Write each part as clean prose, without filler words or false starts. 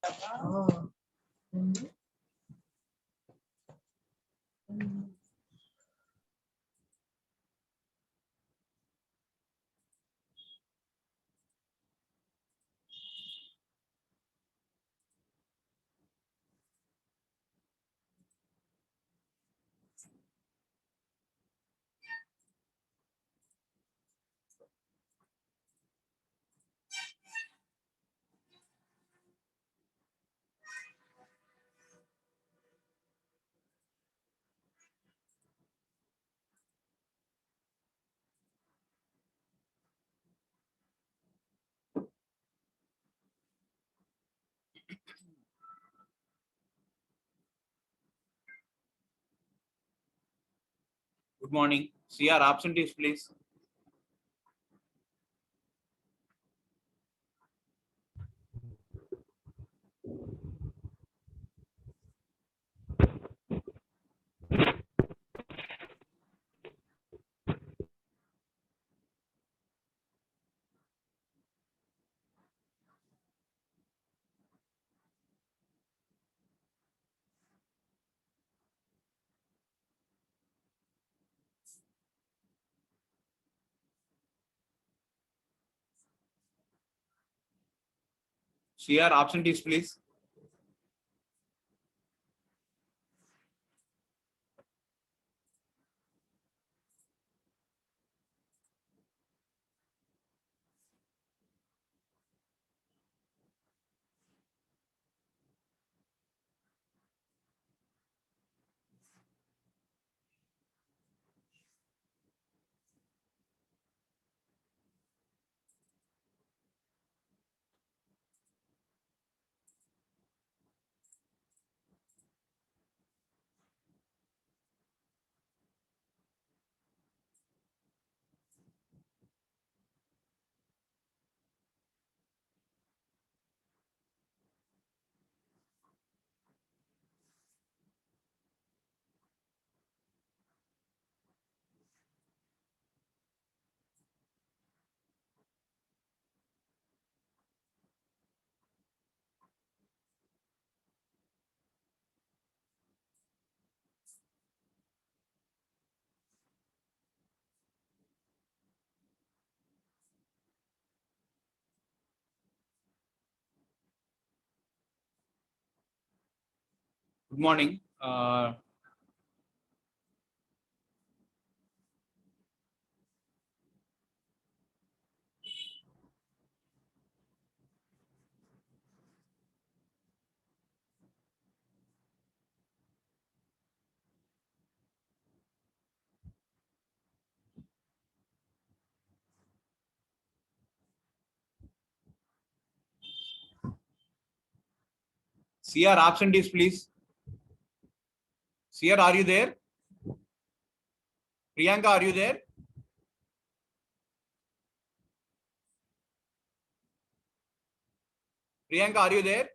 Oh. Mhm. Mhm. Good morning. CR absentees, please. CR absentees, please. Good morning. CR absentees, please. CR, are you there? Priyanka, are you there? Priyanka, are you there?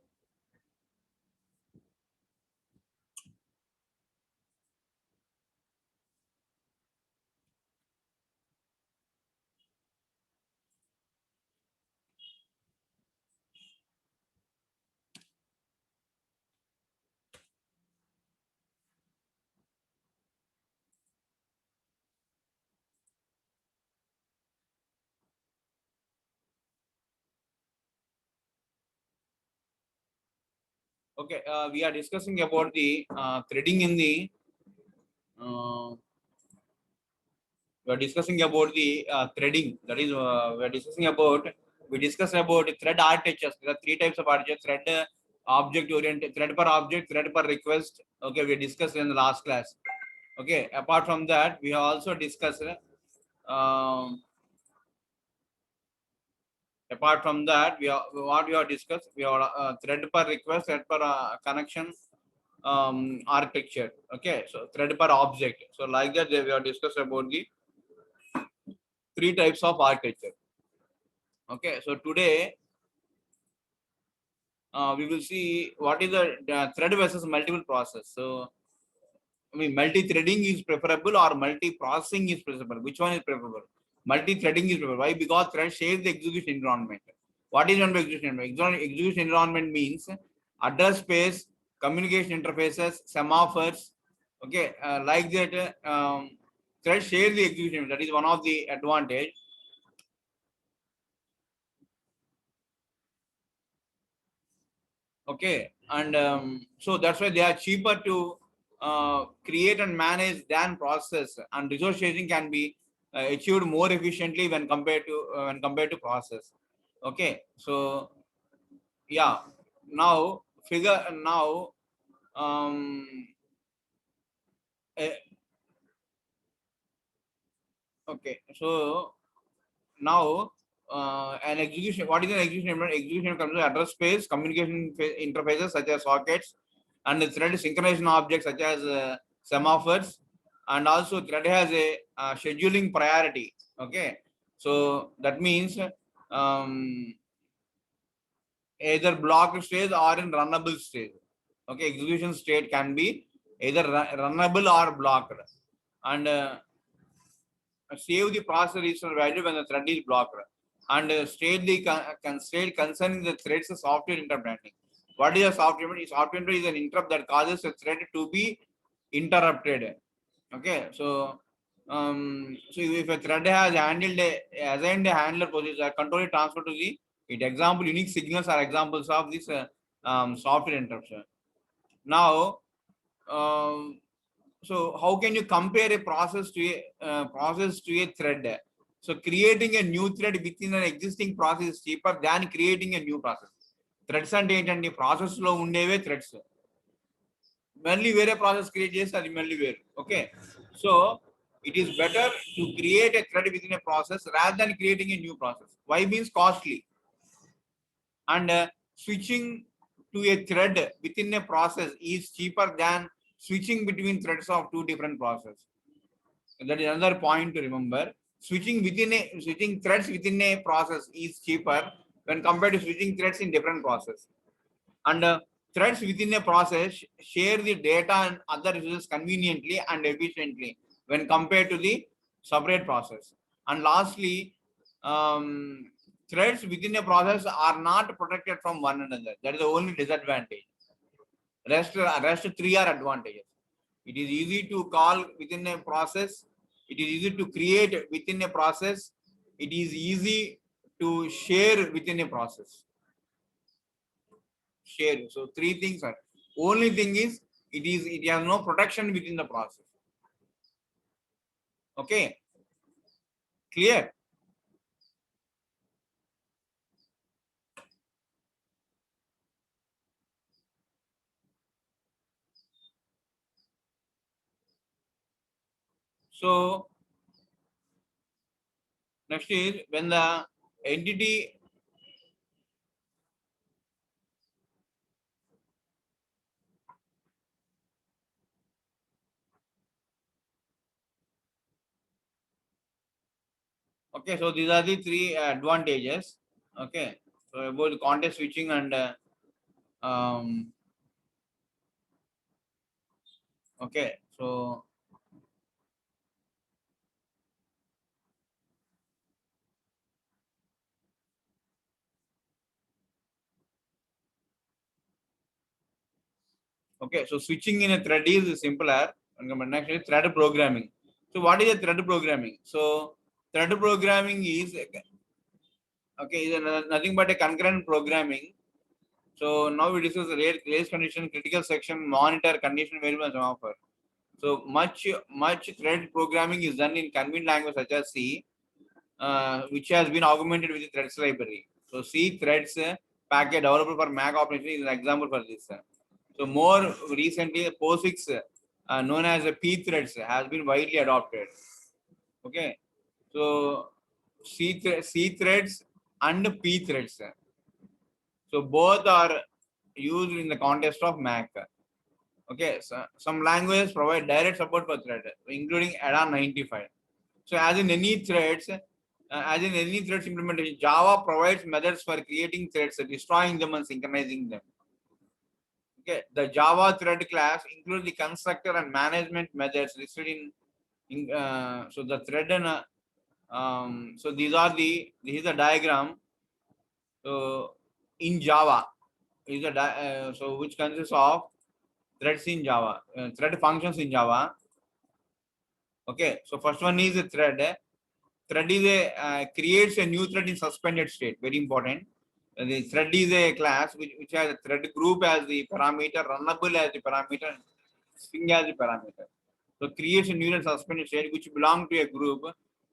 Okay, we are discussing about the threading in the. We are discussing about the threading. That is, we are discussing about. We discussed about thread architectures. There are three types of architecture: thread object oriented, thread per object, thread per request. Okay, we discussed in the last class. Okay, apart from that, we have also discussed. Um, Apart from that, what we have discussed, we have thread per request, thread per connection architecture. Okay, so thread per object. So like that, we have discussed about the three types of architecture. Okay, so today we will see what is the thread versus multiple process. So I mean, multi-threading is preferable or multi-processing is preferable. Which one is preferable? Multi-threading is preferable. Why? Because thread shares the execution environment. What is an execution environment? Execution environment means address space, communication interfaces, semaphores. Okay, like that, thread share the execution. That is one of the advantage. Okay, and so that's why they are cheaper to create and manage than process, and resource sharing can be achieved more efficiently when compared to process. Okay, so yeah, now figure now um, eh, okay, so now an execution. What is an execution environment? Execution comes with address space, communication interfaces such as sockets, and the thread synchronization objects such as semaphores, and also thread has a scheduling priority. Okay, so that means um, either blocked stage or in runnable stage. Okay, execution state can be either runnable or blocked, and save the process register value when the thread is blocked, and state the state concerning the thread's software interrupting. What is a software interrupt? Software interrupt is an interrupt that causes a thread to be interrupted. Okay, so so if a thread has handled assigned a handler position, control it transfer to the it. Example, unique signals are examples of this software interruption. Now, um, so how can you compare a process to a thread? So creating a new thread within an existing process is cheaper than creating a new process. Threads and ఏంటండి process లో ఉండేవే threads. మళ్ళీ వేరే process create చేస్తే అది మళ్ళీ వేరు. Okay, so it is better to create a thread within a process rather than creating a new process. Why? Means costly, and switching to a thread within a process is cheaper than switching between threads of two different processes. That is another point to remember. Switching threads within a process is cheaper when compared to switching threads in different process. And threads within a process share the data and other resources conveniently and efficiently when compared to the separate process. And lastly, um, threads within a process are not protected from one another. That is the only disadvantage. Rest three are advantages. It is easy to call within a process. It is easy to create within a process. It is easy to share within a process. Share. So three things are. Only thing is it has no protection within the process. Okay. Clear? So next is when the entity okay, so these are the three advantages. Okay, so about the context switching and okay, so okay, so switching in a thread is simpler. Next is thread programming. So what is a thread programming? So thread programming is okay, is nothing but a concurrent programming. So now we discuss the race condition, critical section, monitor, condition variable, and so on. So much thread programming is done in convenient language such as C, which has been augmented with the threads library. So C threads package developed for Mac operation is an example for this. So more recently, POSIX, known as P threads, has been widely adopted. Okay, so C threads and P threads. So both are used in the context of Mac. Okay, so some languages provide direct support for thread, including ADA 95. So as in any threads implementation, Java provides methods for creating threads, destroying them and synchronizing them. Okay, the Java thread class includes the constructor and management methods listed so the thread and so this is the diagram. So in Java, is so which consists of threads in Java, thread functions in Java. Okay, so first one is a thread. Thread is a creates a new thread in suspended state. Very important. The thread is a class which has a thread group as the parameter, runnable as the parameter, string as the parameter. So creates a new and suspended state which belong to a group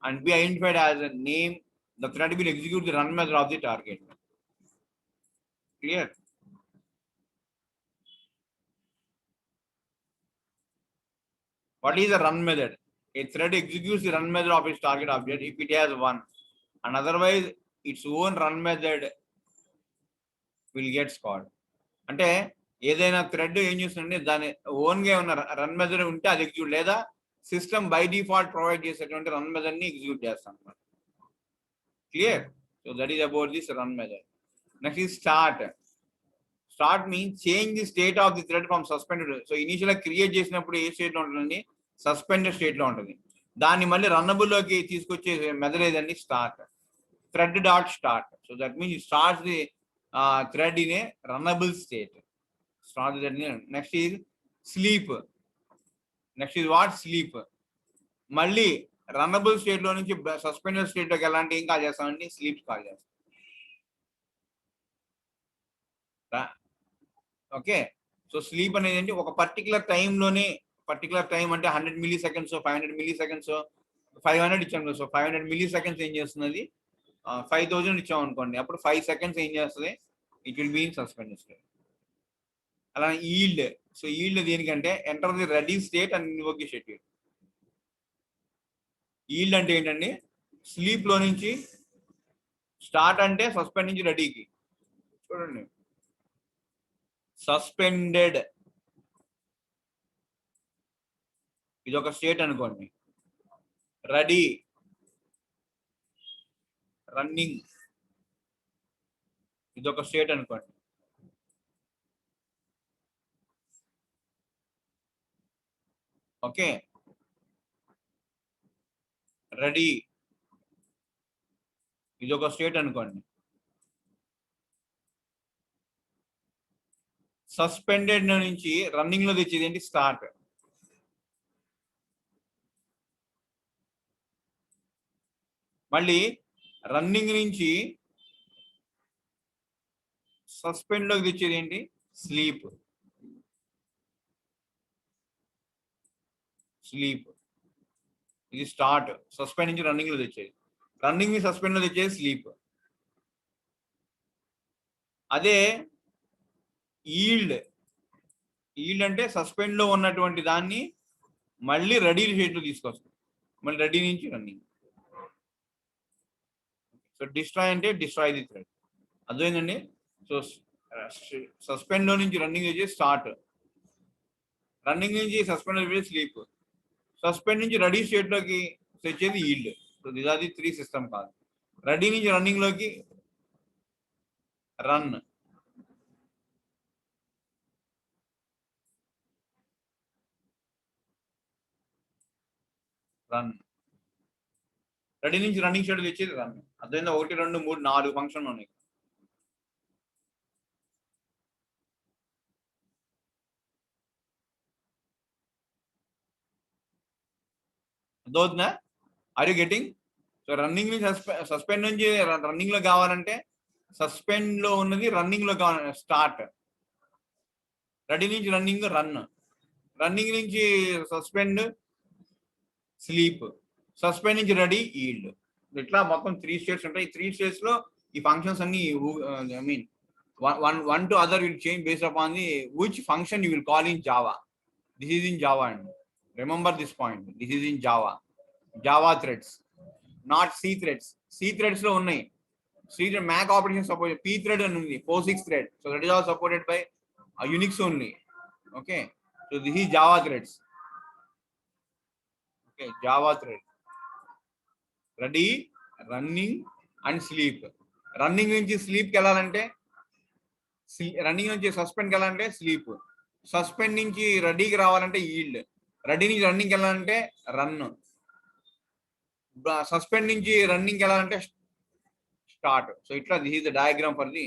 and be identified as a name. The thread will execute the run method of the target. Clear? What is the run method? A thread executes the run method of its target object if it has one, and otherwise its own run method will get called. అంటే ఏదైనా thread ఏం చేస్తుందంటే దాని own గా ఉన్న run method ఉంటే అది execute, లేదా సిస్టమ్ బై డిఫాల్ట్ ప్రొవైడ్ చేసేటువంటి రన్ మెథడ్ ని ఎగ్జిక్యూట్ చేస్తాం. Clear? So that is about this run method. Next is start. Start means change the state of the thread from suspended. So initial గా create చేసినప్పుడు ఏ state లో ఉంటుందండి? Suspended state లో ఉంటుంది. దాన్ని మళ్ళీ రన్నబుల్ లోకి తీసుకొచ్చే మెథడ్ ఏదండి? Start. Thread dot start. So that means it starts the thread in a runnable state. Start that. Next is sleep. Next is what? Sleep. మళ్ళీ రన్నబుల్ స్టేట్ లో నుంచి సస్పెండెడ్ స్టేట్ లోకి ఎలాంటి ఏం కాల్ చేస్తామండి? స్లీప్ కాల్ చేస్తాం. Okay, so sleep అనేది ఏంటి? ఒక పర్టికులర్ టైంలోనే, పర్టికులర్ టైం అంటే 100 మిల్లీ సెకండ్స్, 500 మిల్లీ సెకండ్స్, 500 ఇచ్చాం కదా. సో 500 మిల్లీ సెకండ్స్ ఏం చేస్తున్నది? 5000 ఇచ్చాం అనుకోండి, అప్పుడు 5 సెకండ్స్ ఏం చేస్తుంది? It will be in suspended state. అలా ఈల్డ్. సో ఈల్డ్ దేనికంటే enter the ready state and invoke the schedule. Yield అంటే ఏంటండి? స్లీప్ లో నుంచి స్టార్ట్ అంటే సస్పెండ్ నుంచి రెడీకి. చూడండి, సస్పెండెడ్ ఇది ఒక స్టేట్ అనుకోండి, రెడీ, రన్నింగ్ ఇది ఒక స్టేట్ అనుకోండి. ఓకే, రెడీ ఇది ఒక స్టేట్ అనుకోండి. సస్పెండెడ్ నుంచి రన్నింగ్ లో తెచ్చేది ఏంటి? స్టార్ట్. మళ్ళీ రన్నింగ్ నుంచి సస్పెండ్ లోకి తెచ్చేది ఏంటి? స్లీప్. స్లీప్ ఇది స్టార్ట్. సస్పెండ్ నుంచి రన్నింగ్ లో తెచ్చేది, రన్నింగ్ ని సస్పెండ్ లో తెచ్చేది స్లీప్. అదే ఈల్డ్. ఈల్డ్ అంటే సస్పెండ్ లో ఉన్నటువంటి దాన్ని మళ్ళీ రెడీ స్టేట్ లో తీసుకొస్తాం, మళ్ళీ రెడీ నుంచి రన్నింగ్. సో డిస్ట్రాయ్ అంటే డిస్ట్రాయ్ ది థ్రెడ్. అర్థమైందండి? సో సస్పెండ్ లో నుంచి రన్నింగ్ వచ్చేసి స్టార్ట్, రన్నింగ్ నుంచి సస్పెండ్ వచ్చేసి స్లీప్, సస్పెండ్ నుంచి రెడీ స్టేట్ లోకి తెచ్చేది yield. So this are the 3 system call. Ready నుంచి రన్నింగ్ లోకి రన్, రన్, రెడీ నుంచి రన్నింగ్ స్టేట్ తెచ్చేది రన్. అర్థమైందా? 1 2 3 4 ఫంక్షన్లు ఉన్నాయి. అర్థమవుతుందా? Are you getting? So running నుంచి సస్పెండ్ నుంచి రన్నింగ్ లో కావాలంటే సస్పెండ్ లో ఉన్నది రన్నింగ్ లో కావాలి స్టార్ట్, రెడీ నుంచి రన్నింగ్ రన్, రన్నింగ్ నుంచి సస్పెండ్ స్లీప్, సస్పెండ్ నుంచి రెడీ ఈల్డ్. ఇట్లా మొత్తం 3 స్టేట్స్ ఉంటాయి. ఈ 3 స్టేట్స్ లో ఈ ఫంక్షన్స్ అన్ని I mean one to other will change based upon the which function you will call in Java. This is in Java, and remember this point. This is in Java. Java threads, not C threads. C threads lo unnai. C thread Mac operation support. P thread and undi. POSIX thread. So that is all supported by Unix only. Okay. So this is Java threads. Okay, Java thread. Ready, running, and sleep. Running నుంచి sleep కి వెళ్ళాలంటే, running నుంచి suspend కి వెళ్ళాలంటే sleep, suspend నుంచి రెడీకి రావాలంటే yield, ready నుంచి running వెళ్ళాలంటే రన్, సస్పెండ్ నుంచి రన్నింగ్ వెళ్ళాలంటే స్టార్ట్. సో ఇట్లా this is the diagram for the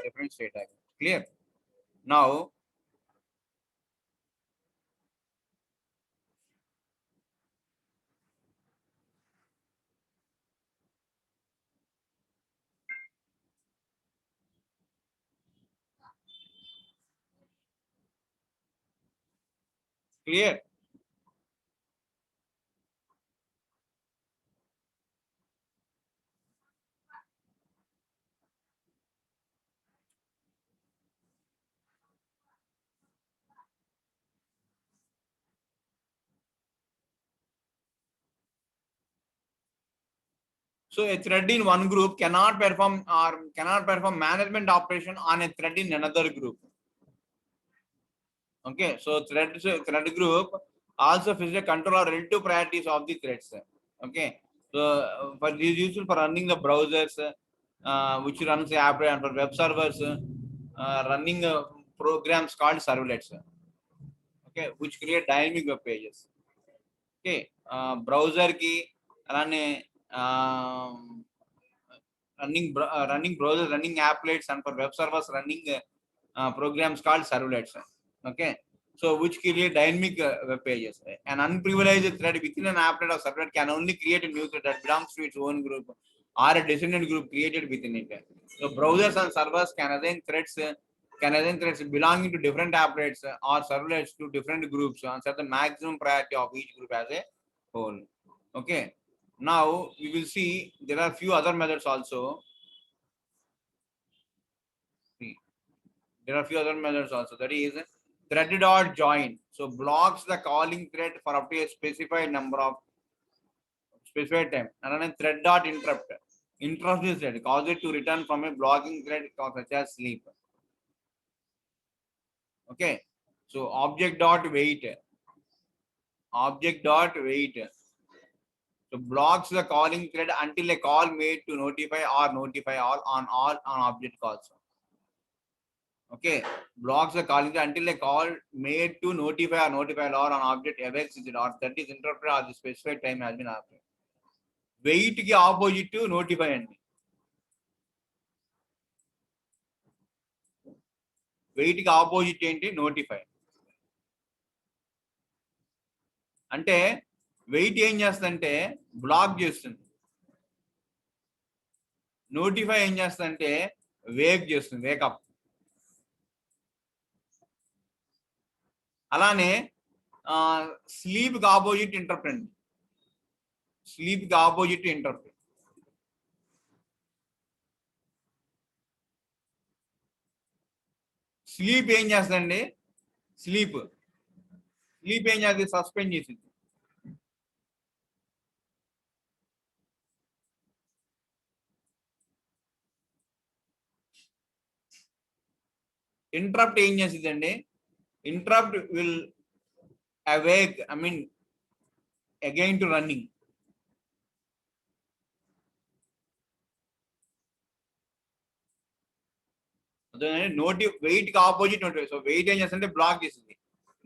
different state diagram. Clear? Now clear? So a thread in one group cannot perform management operation on a thread in another group. Okay, so thread group also physical control or relative priorities of the threads. Okay, so for this is useful for running the browsers, which runs the app, and for web servers, running programs called servlets. Okay, which create dynamic web pages. Okay, browser key running browsers, running applets, and for web servers running programs called servlets. Okay, so which create dynamic web pages. An unprivileged thread within an applet or servlet can only create a new thread that belongs to its own group or a descendant group created within it. So browsers and servers can assign threads belonging to different applets or servlets to different groups and set the maximum priority of each group as a whole. Okay. Now we will see there are few other methods also. There are few other methods also. That is thread.join. So blocks the calling thread for up to a specified number of specified time. And then thread.interrupt. Interrupt this thread, cause it to return from a blocking thread such as sleep. Okay. So object.wait. Object.wait. So blocks the calling thread until a call made to notify all on object calls. Okay, blocks the calling thread until a call made to notify all on object awaits it or that is interrupted or the specified time has been after. Wait ki opposite to notify andi. Wait ki opposite enti notify. అంటే wait ఏం చేస్తుందంటే black చేస్తుంది, notify ఏం చేస్తుందంటే Wake చేస్తుంది, wake up. అలానే sleep కి opposite interrupt అండి, స్లీప్ కి ఆపోజిట్ ఇంటరప్ట్. స్లీప్ ఏం చేస్తుందండి, స్లీప్ ఏం చేస్తుంది, సస్పెండ్ చేసింది. ఇంటరప్ట్ ఏం చేసిందండి, interrupt will awake, I mean again to running. Wait కి ఆపోజిట్ నోటిఫై. సో వెయిట్ ఏం చేస్తుంటే బ్లాక్ చేసింది,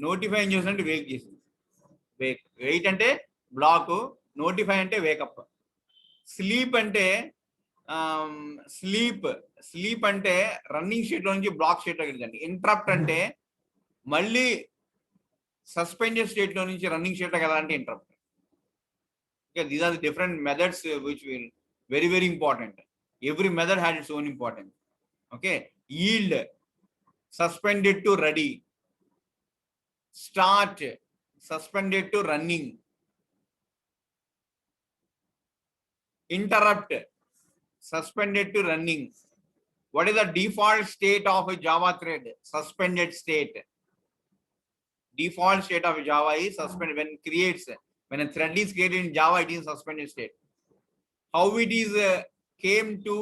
నోటిఫై ఏం చేస్తుంటే వేక్ చేసింది. వెయిట్ అంటే బ్లాక్, నోటిఫై అంటే వేకప్. స్లీప్ అంటే స్లీప్ అంటే రన్నింగ్ స్టేట్ లో నుంచి బ్లాక్ స్టేట్ లోకి వెళ్ళండి. ఇంటరప్ట్ అంటే మళ్ళీ సస్పెండెడ్ స్టేట్ లో నుంచి రన్నింగ్ స్టేట్ లోకి వెళ్ళాలంటే interrupt. Okay, these are the different methods which will very important. Every method had its own importance. Okay, yield, suspended to ready, start, suspended to running, interrupt, suspended to running. What is the default state of a Java thread? Suspended state. Default state of Java is suspended. When a thread is created in Java, it is suspended state. How it is came to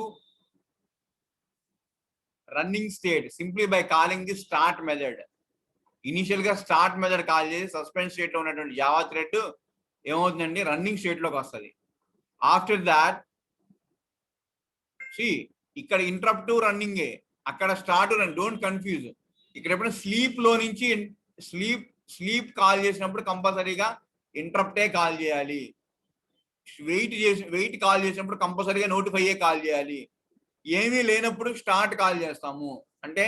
running state? Simply by calling the start method. Initial గా start method call చేసి suspend state లో ఉన్నటువంటి Java thread ఏమవుతుందండి, running state లోకి వస్తుంది. After that ఇక్కడ interrupt running, అక్కడ start run, don't confuse. ఇక్కడ ఎప్పుడైనా స్లీప్ లో నుంచి స్లీప్ కాల్ చేసినప్పుడు కంపల్సరీగా ఇంటరప్టే కాల్ చేయాలి. వెయిట్ కాల్ చేసినప్పుడు కంపల్సరీగా నోటిఫై కాల్ చేయాలి. ఏమీ లేనప్పుడు స్టార్ట్ కాల్ చేస్తాము. అంటే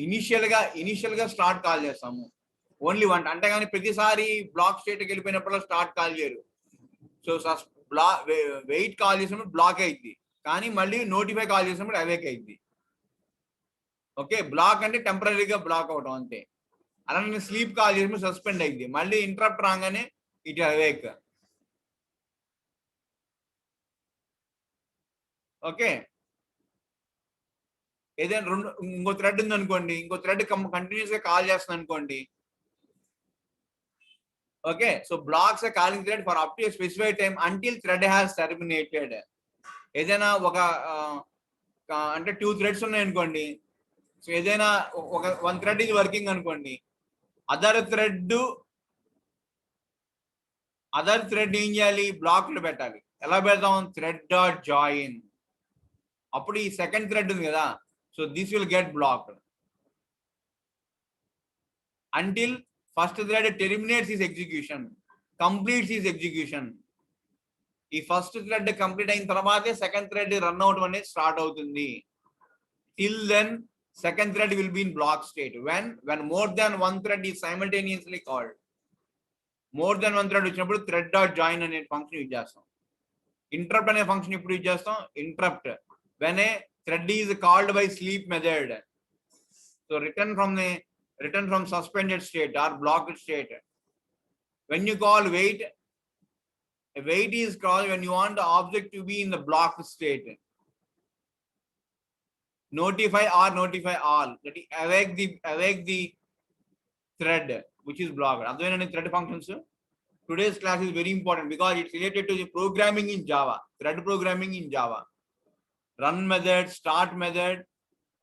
ఇనిషియల్ గా స్టార్ట్ కాల్ చేస్తాము ఓన్లీ వన్, అంటే కానీ ప్రతిసారి బ్లాక్ స్టేట్కి వెళ్ళిపోయినప్పుడు స్టార్ట్ కాల్ చేయరు. సో వెయిట్ కాల్ చేసినప్పుడు బ్లాక్ అయింది, కానీ మళ్ళీ నోటిఫై కాల్ చేసినప్పుడు అవేక్ అయింది. ఓకే, బ్లాక్ అంటే టెంపరీగా బ్లాక్ అవడం అంతే. అలానే స్లీప్ కాల్ చేసినప్పుడు సస్పెండ్ అయింది, మళ్ళీ ఇంటరప్ట్ రాగానే ఇట్ అవేక్. ఓకే, ఏదైనా ఇంకో థ్రెడ్ ఉంది అనుకోండి, ఇంకో థ్రెడ్ కంటిన్యూస్ గా కాల్ చేస్తుంది అనుకోండి. Okay, so blocks a calling thread for up to a specified time until thread has terminated. ఏదైనా ఒక అంటే 2 థ్రెడ్స్ ఉన్నాయి అనుకోండి, సో ఏదైనా ఒక 1 థ్రెడ్ ఇది వర్కింగ్ అనుకోండి, అదర్ థ్రెడ్ ఏం చేయాలి, బ్లాక్లు పెట్టాలి. ఎలా పెడతాం, థ్రెడ్ డాట్ జాయిన్. అప్పుడు ఈ సెకండ్ థ్రెడ్ ఉంది కదా, so this will get blocked until first thread terminates his execution, completes his execution. ఈ ఫస్ట్ థ్రెడ్ కంప్లీట్ అయిన తర్వాతే సెకండ్ థ్రెడ్ రన్ అవుట్ అనేది స్టార్ట్ అవుతుంది. Till then second thread will be in block state when more than one thread is simultaneously called. More then one thread వచ్చినప్పుడు thread dot join అనే function use చేస్తాం. Interrupt అనే function ఇప్పుడు use చేస్తాం, interrupt when a thread is called by sleep method. So return from suspended state or blocked state. When you call wait, wait is called when you want the object to be in the blocked state. Notify or notify all, that is awake the thread which is blocked. Other thread functions. Today's class is very important because it's related to the programming in Java, thread programming in Java. Run method, start method.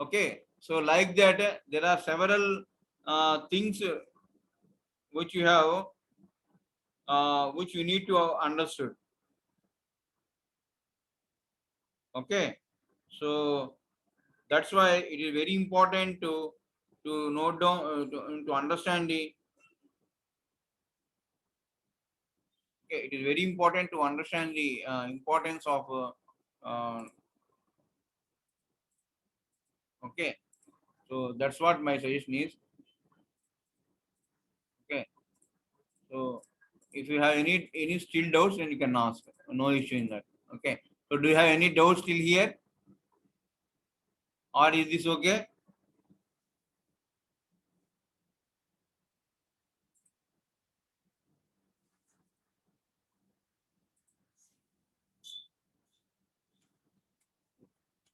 Okay, so like that there are several things which you have which you need to have understood. Okay, so that's why it is very important to note down to understand the okay, it is very important to understand the importance of okay, so that's what my suggestion is. Okay, so if you have any still doubts, then you can ask, no issue in that. Okay, so do you have any doubts still here, or is this okay?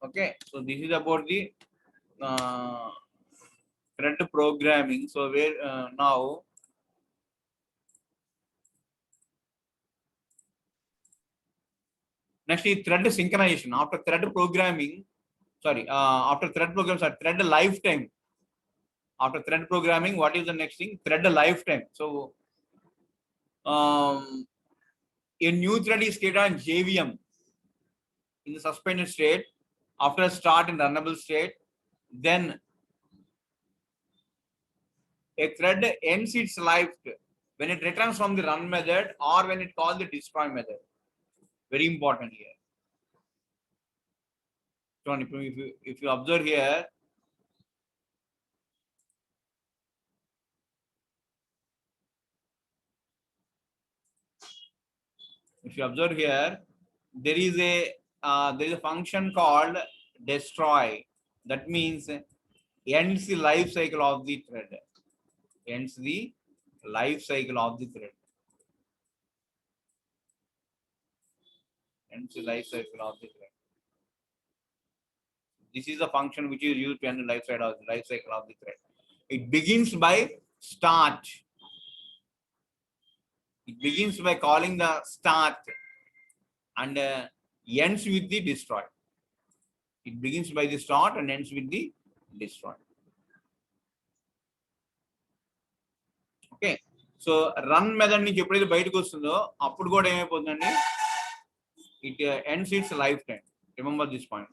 Okay, so this is about the thread programming. So where now next is thread synchronization. After thread programming, thread lifetime. After thread programming, what is the next thing? Thread lifetime. So a new thread is created on JVM in the suspended state after a start in runnable state. Then a thread ends its life when it returns from the run method or when it calls the destroy method. Very important here. So if you observe here, there is a function called destroy. That means ends the life cycle of the thread. Ends the life cycle of the thread. Ends the life cycle of the thread. This is a function which is used to end the life cycle of the thread. It begins by start. It begins by calling the start and ends with the destroy. It begins by the start and ends with the destroy. Okay, so run method నుంచి ఎప్పుడైతే బయటకు వస్తుందో అప్పుడు కూడా ఏమైపోతుందండి, it ends its lifetime. Remember this point.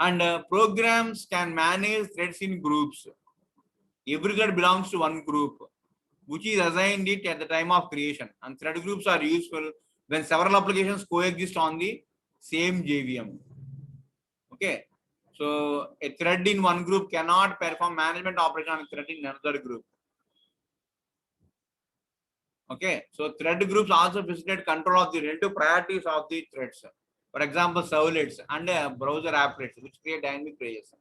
And programs can manage threads in groups. Every thread belongs to one group which is assigned it at the time of creation, and thread groups are useful when several applications coexist on the same JVM. Okay, So a thread in one group cannot perform management operation on a thread in another group. Okay, so thread groups also facilitate control of the relative priorities of the threads. For example, servlets and browser applets, which create dynamic pages.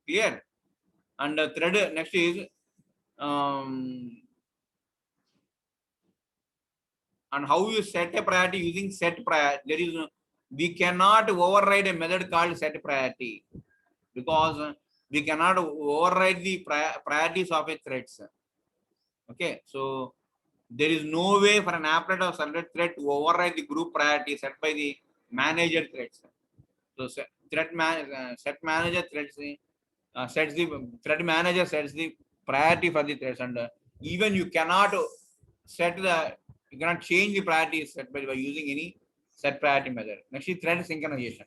Clear? And thread next is and how you set a priority using set priority. There is we cannot override a method called set priority because we cannot override the priorities of a threads. Okay, so there is no way for an applet or servlet thread to override the group priority set by the manager threads. So set manager threads sets the thread manager sets the priority for the threads, and even you cannot set the you cannot change the priority set by using any set priority method. Next is thread synchronization.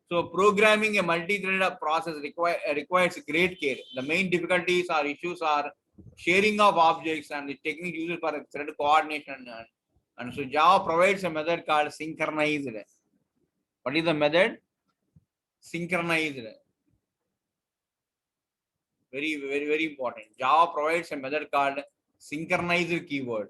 So programming a multi-threaded process requires great care. The main difficulties or issues are sharing of objects and the technique used for thread coordination. And so Java provides a method called synchronized. What is the method? Synchronized. Very important. Java provides a method called synchronized keyword.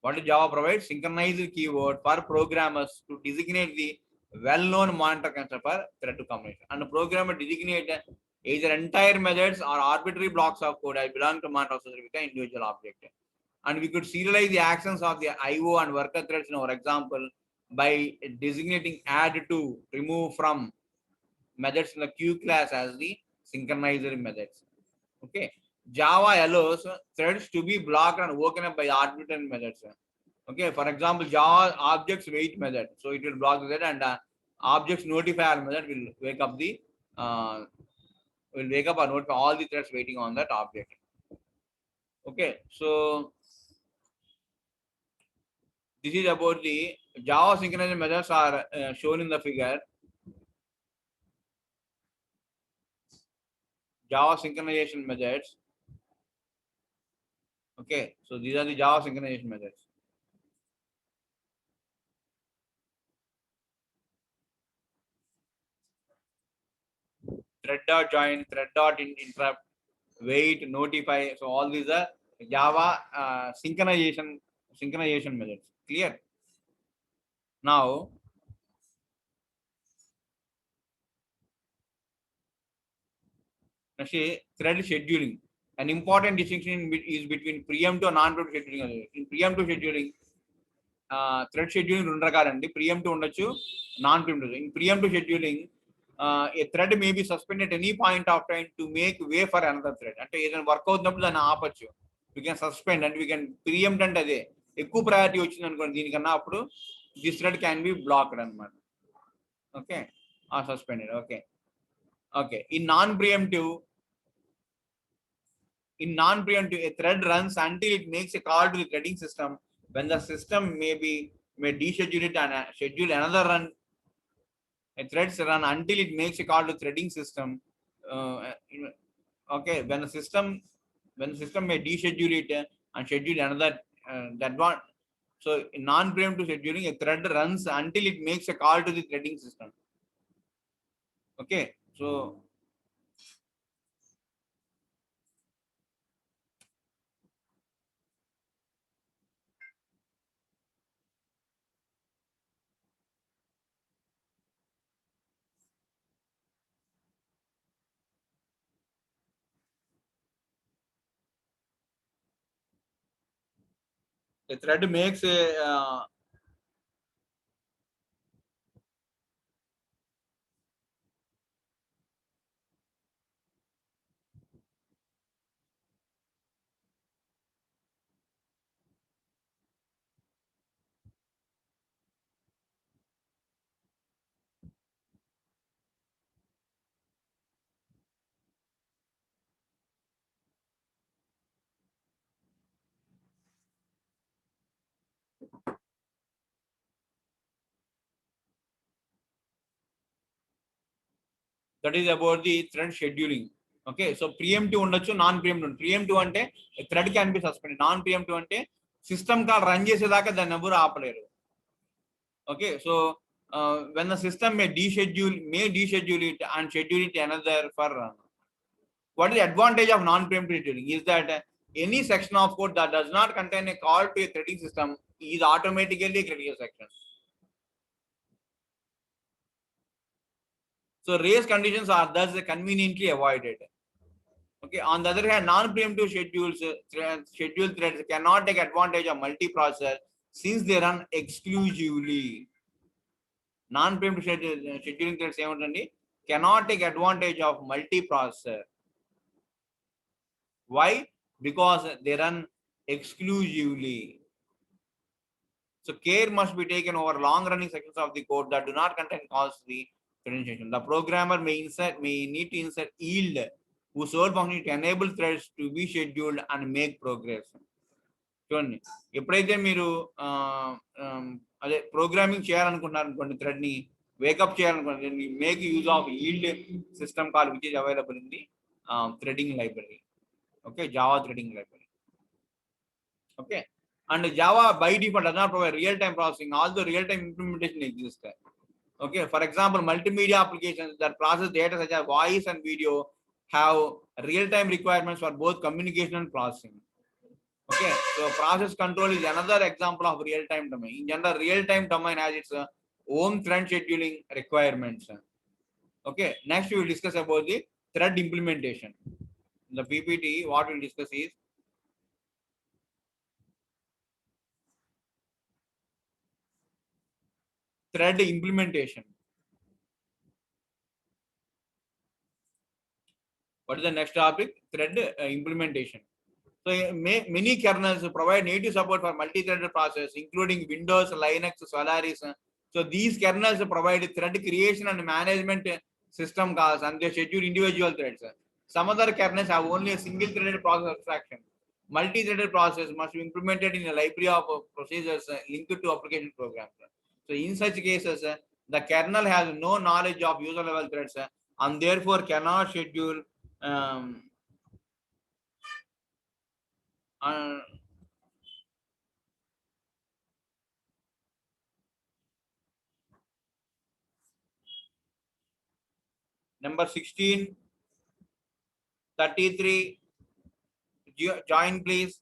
What does Java provide? Synchronized keyword for programmers to designate the well-known monitor concept for thread to combination. And the programmer designate either entire methods or arbitrary blocks of code that belong to monitor with an individual object. And we could serialize the actions of the IO and worker threads in our example by designating add to, remove from methods in the Q class as the synchronizer methods. Okay, Java allows threads to be blocked and woken up by arbitrary methods. Okay, for example, Java objects wait method, so it will block that, and objects notifier method will wake up or notify all the threads waiting on that object. Okay, so this is about the Java synchronization methods are shown in the figure. Java synchronization methods. Okay, so these are the Java synchronization methods. Thread dot join, thread dot interrupt, wait, notify. So all these are Java synchronization methods. Clear? Now, next is thread scheduling. An important distinction is between preemptive and non-preemptive scheduling. In preemptive scheduling, thread scheduling రెండు రకాలండి. Preemptive ఉండొచ్చు, non-preemptive. In preemptive scheduling, a thread may be suspended at any point of time to make way for another thread. అంటే ఏదైనా work అవుతున్నప్పుడు దాన్ని ఆపచ్చు. We can suspend and we can preempt అంటే అదే ఎక్కువ ప్రయారిటీ వచ్చింది అనుకోండి దీనికన్నా అప్పుడు this thread can be blocked అన్నమాట. Okay, or suspended. Okay. In non-preemptive, a thread runs until it makes a call to the threading system. When the system may deschedule it and schedule another run, a threads run until it makes a call to threading system. Okay, when the system may deschedule it and schedule another that one. So in non-preemptive scheduling, a thread runs until it makes a call to the threading system. Okay, so a thread makes a that is about the thread scheduling. Okay, so preemptive ఉండొచ్చు, non preemptive. Preemptive అంటే thread can be suspended. Non preemptive అంటే system call run చేసేదాకా దాన్ని ఎవరు ఆపలేరు. Okay, so when the system may deschedule it and schedule it another for what is the advantage of non-preemptive scheduling is that any section of code that does not contain a call to a threading system is automatically a critical section. So race conditions are thus conveniently avoided. Okay. On the other hand, non-preemptive scheduled threads cannot take advantage of multiprocessor since they run exclusively. Non-preemptive scheduling threads cannot take advantage of multiprocessor. Why? Because they run exclusively. So care must be taken over long-running sections of the code that do not contain costly differentiation. The programmer may need to insert yield whose sole function to enable threads to be scheduled and make progress. చూడండి ఎప్పుడైతే మీరు అదే programming చేయాలనుకుంటున్నారు అనుకోండి thread ని wake up చేయాలనుకోండి make use of yield system call which is available in the threading library. Okay, Java threading library. Okay, and Java by default does not provide real-time processing, although real-time implementation exists. Okay, for example, multimedia applications that process data such as voice and video have real-time requirements for both communication and processing. Okay, so process control is another example of real-time domain. In general, real-time domain has its own thread scheduling requirements. Okay, next we will discuss about the thread implementation. In the PPT, what we will discuss is thread implementation. What is the next topic? Thread implementation. So many kernels provide native support for multi-threaded process, including Windows, Linux, Solaris. So these kernels provide thread creation and management system calls, and they schedule individual threads. Some other kernels have only a single-threaded process abstraction. Multi-threaded process must be implemented in a library of procedures linked to application programs. So in such cases, the kernel has no knowledge of user-level threads and therefore cannot schedule number 16, 33, join please.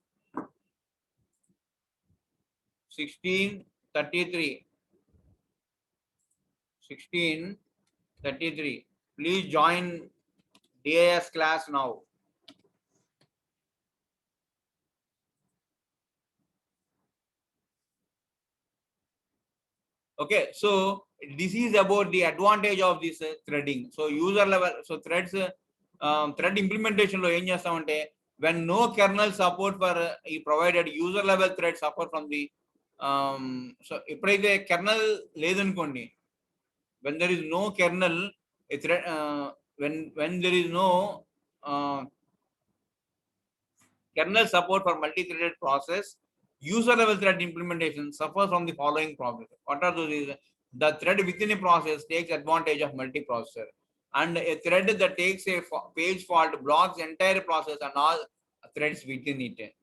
16, 33. 16, 33. Please join DAS class now. Okay, so this is about the advantage of this threading. So user level, so threads, thread implementation lo em chestamante when no kernel support for provided user level thread support from the so eppudaithe kernel ledanukondi, when there is no kernel a thread when there is no kernel support for multi-threaded process, user level thread implementation suffers from the following problems. What are those? Is the thread within a process takes advantage of multiprocessor, and a thread that takes a page fault blocks entire process and all threads within it,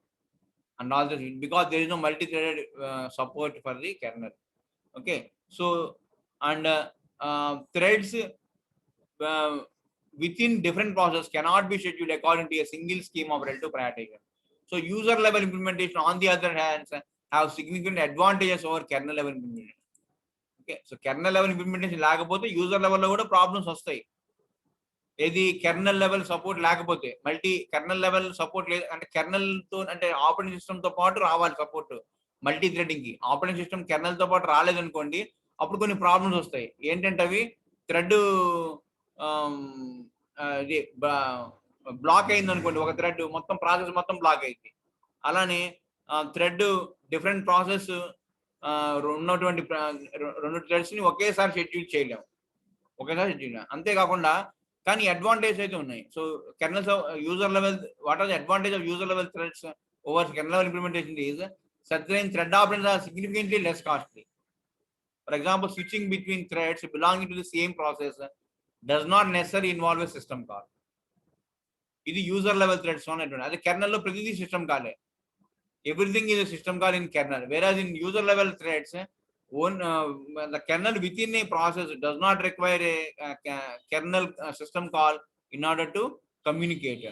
and all this because there is no multi-threaded support for the kernel. Okay, so and threads within different processes cannot be scheduled according to a single scheme of relative prioritization. So user level implementation on the other hand have significant advantages over kernel level implementation. Okay, so kernel level implementation లేకపోతే user level లో కూడా problems వస్తాయి. ఏది kernel level support లేకపోతే multi kernel level support లేదు అంటే kernel తో అంటే ఆపరేటింగ్ సిస్టమ్ తో పాటు రావాలి సపోర్ట్ మల్టీ థ్రెడింగ్ కి. ఆపరేటింగ్ సిస్టమ్ కెర్నల్ తో పాటు రాలేదనుకోండి అప్పుడు కొన్ని ప్రాబ్లమ్స్ వస్తాయి. ఏంటంటే అవి థ్రెడ్ ఇది బ్లాక్ అయింది అనుకోండి, ఒక థ్రెడ్ మొత్తం ప్రాసెస్ మొత్తం బ్లాక్ అయింది. అలానే థ్రెడ్ డిఫరెంట్ ప్రాసెస్ ఉన్నటువంటి రెండు థ్రెడ్స్ ని ఒకేసారి షెడ్యూల్ చేయలేము, ఒకేసారి షెడ్యూల్. అంతేకాకుండా కానీ అడ్వాంటేజ్ అయితే ఉన్నాయి. So kernels user level, what are the advantage of user level threads over kernel level implementation is certain thread operations are significantly less costly. For example, switching between threads belonging to the same process does not necessarily involve a system call. ఇది user level threads అనేటువంటి, అదే kernel లో ప్రతిదీ system కాలే, everything is system call in kernel. వేరాజ్ in user level threads the kernel within a process does not require a kernel system call in order to communicate.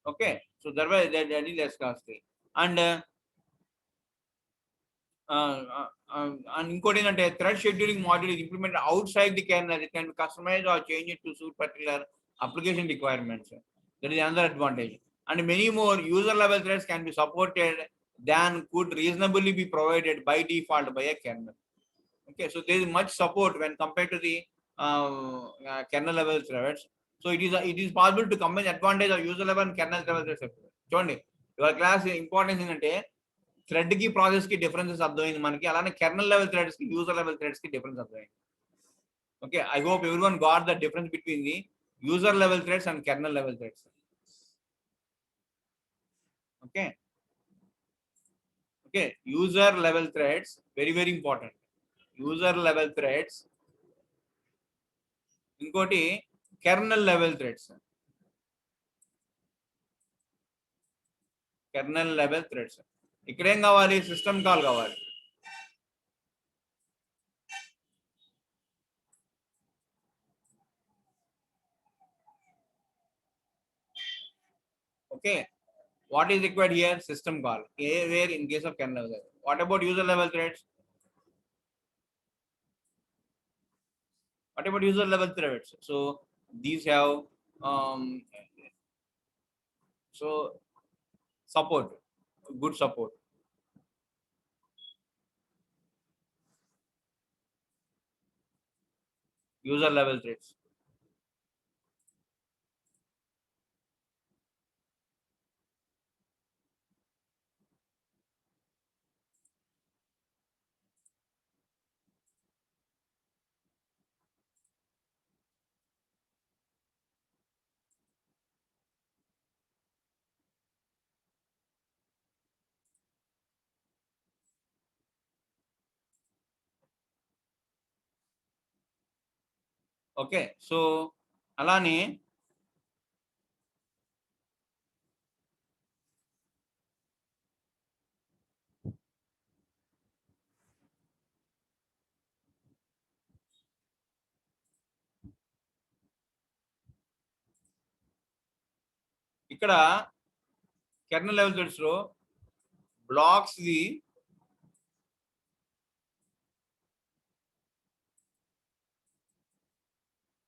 Okay, so that is discussed. And and ఇంకోటి ఏంటంటే thread scheduling module is implemented outside the kernel. It can be customized or changed to suit particular application requirements. That is another advantage. And many more user level threads can be supported than could reasonably be provided by default by a kernel. Okay, so there is much support when compared to the kernel level threads. So it is possible to combine advantage of user level and kernel level threads. చూడండి ఇవాళ class importance ఏంటంటే thread కి process కి differences అర్థమైంది మనకి, అలానే kernel level threads కి user level threads కి డిఫరెన్స్ అర్థమైంది. Okay, I hope everyone got the difference between the user level threads and kernel level threads. Okay okay, user level threads very very important. User level threads, ఇంకోటి kernel level threads. Kernel level threads ఇక్కడ ఏం కావాలి, system call కావాలి. Okay, what is required here? System call. Where in case of kernel level. What about user level threads? What about user level threads? So these have so support, good support. User level threads. Okay, so alani ఇక్కడ kernel level threads లో blocks the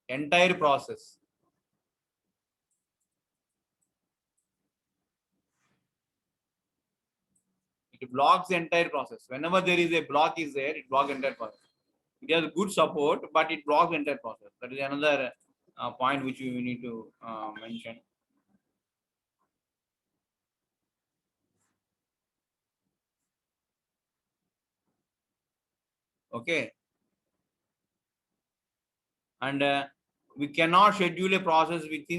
entire process. It blocks the entire process. Whenever there is a block is there, it blocks the entire process. It has good support, but it blocks the entire process. That is another point which we need to mention. Okay, and we cannot schedule a process within